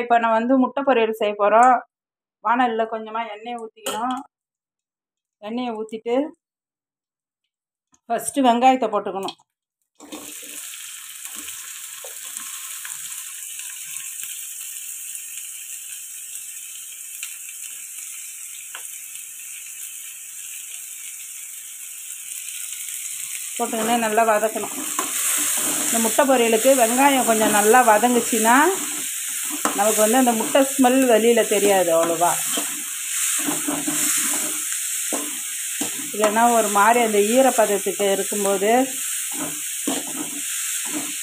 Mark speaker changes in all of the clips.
Speaker 1: இப்போ நான் வந்து முட்டை பொரியல் செய்ய போகிறோம். வானலில் கொஞ்சமாக எண்ணெயை ஊற்றிக்கணும். எண்ணெயை ஊற்றிட்டு ஃபஸ்ட்டு வெங்காயத்தை போட்டுக்கணும். போட்டுக்கினே நல்லா வதக்கணும். இந்த முட்டை பொரியலுக்கு வெங்காயம் கொஞ்சம் நல்லா வதங்குச்சுன்னா நமக்கு வந்து அந்த முட்டை ஸ்மெல் வெளியில் தெரியாது அவ்வளோவா. இல்லைன்னா ஒரு மாதிரி அந்த ஈரப்பதத்துக்கு இருக்கும்போது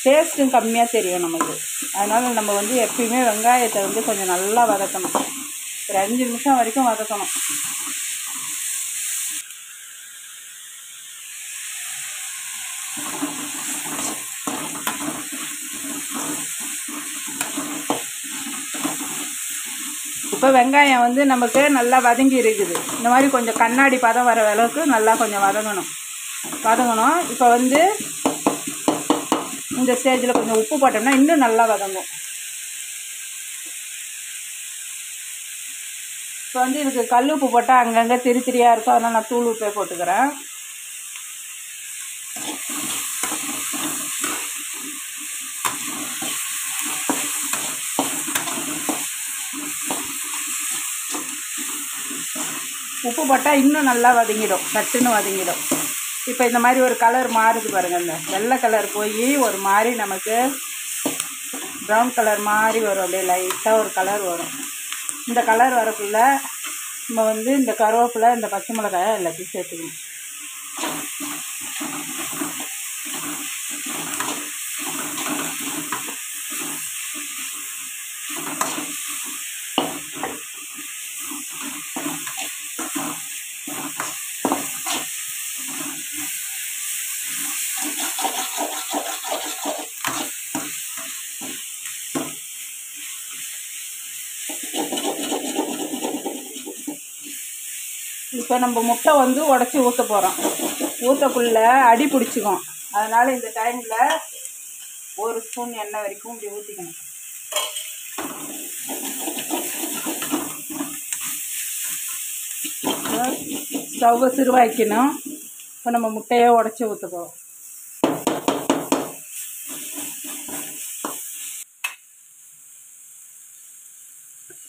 Speaker 1: டேஸ்ட்டும் கம்மியாக தெரியும் நமக்கு. அதனால் நம்ம வந்து எப்பயுமே வெங்காயத்தை வந்து கொஞ்சம் நல்லா வதக்கணும். ஒரு 5 நிமிஷம் வரைக்கும் வதக்கணும். இப்போ வெங்காயம் வந்து நமக்கு நல்லா வதங்கி இருக்குது. இந்த மாதிரி கொஞ்சம் கண்ணாடி பதம் வர அளவுக்கு நல்லா கொஞ்சம் வதங்கணும். இப்போ வந்து இந்த ஸ்டேஜில் கொஞ்சம் உப்பு போட்டோம்னா இன்னும் நல்லா வதங்கும். இப்போ வந்து இதுக்கு கல் உப்பு போட்டால் அங்கங்கே திரியாக இருக்கும். அதனால் நான் தூள் உப்பே போட்டுக்கிறேன். உப்பு போட்டால் இன்னும் நல்லா வதங்கிடும், சட்டுன்னு வதங்கிடும். இப்போ இந்த மாதிரி ஒரு கலர் மாறுது பாருங்கள். இந்த வெள்ளை கலர் போய் ஒரு மாதிரி நமக்கு ப்ரௌன் கலர் மாதிரி வரும். அப்படியே லைட்டாக ஒரு கலர் வரும். இந்த கலர் வரக்குள்ள நம்ம வந்து இந்த கருவேப்பிலை, இந்த பச்சை மிளகாய் எல்லாத்தையும் சேர்த்துக்கணும். இப்போ நம்ம முட்டை வந்து உடச்சி ஊற்ற போகிறோம். ஊற்றக்குள்ளே அடி பிடிச்சிக்கும். அதனால் இந்த டைமில் 1 ஸ்பூன் எண்ணெய் வரைக்கும் இப்படி ஊற்றிக்கணும். ஸ்டவ்வை சிறுவாய்க்கணும். இப்போ நம்ம முட்டையை உடச்சி ஊற்ற போகிறோம்.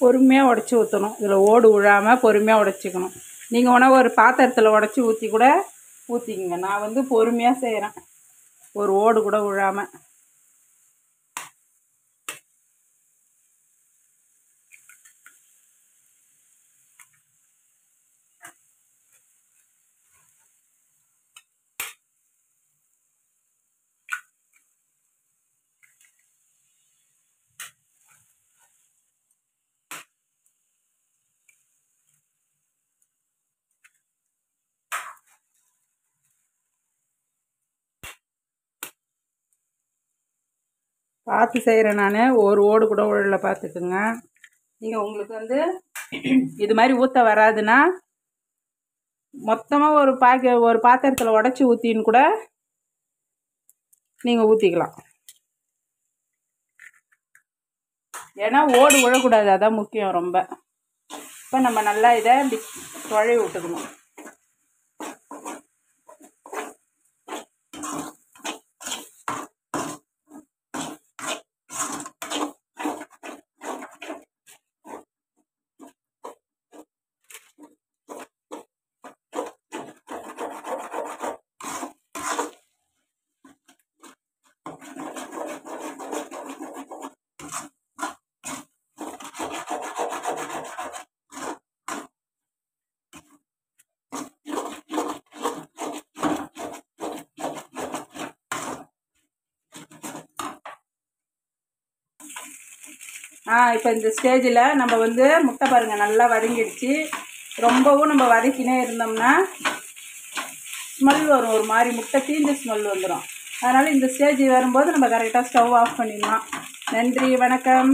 Speaker 1: பொறுமையாக உடச்சி ஊற்றணும். இதில் ஓடு விழாமல் பொறுமையாக உடச்சிக்கணும். நீங்கள் வேணால் ஒரு பாத்திரத்தில் உடச்சி ஊற்றி கூட ஊற்றிக்கிங்க. நான் வந்து பொறுமையாக செய்கிறேன், ஒரு ஓடு கூட விழாமல். பார்த்து செய்கிறேன் நான். ஒரு ஓடு கூட உள்ள பார்த்துக்குங்க. நீங்கள் உங்களுக்கு வந்து இது மாதிரி ஊற்ற வராதுன்னா மொத்தமாக ஒரு பாத்திரத்தில் உடச்சி ஊற்றின்னு கூட நீங்கள் ஊற்றிக்கலாம். ஏன்னா ஓடு விழக்கூடாது, அதான் முக்கியம் ரொம்ப. இப்போ நம்ம நல்லா இதை இப்படி தொழவி விட்டுக்கணும். இப்போ இந்த ஸ்டேஜில் நம்ம வந்து முட்டை பாருங்கள் நல்லா வதங்கிடுச்சு. ரொம்பவும் நம்ம வதக்கினே இருந்தோம்னா ஸ்மெல் வரும், ஒரு மாதிரி முட்டை தீஞ்ச ஸ்மெல் வந்துடும். அதனால் இந்த ஸ்டேஜ் வரும்போது நம்ம கரெக்டாக ஸ்டவ் ஆஃப் பண்ணிடலாம். நன்றி, வணக்கம்.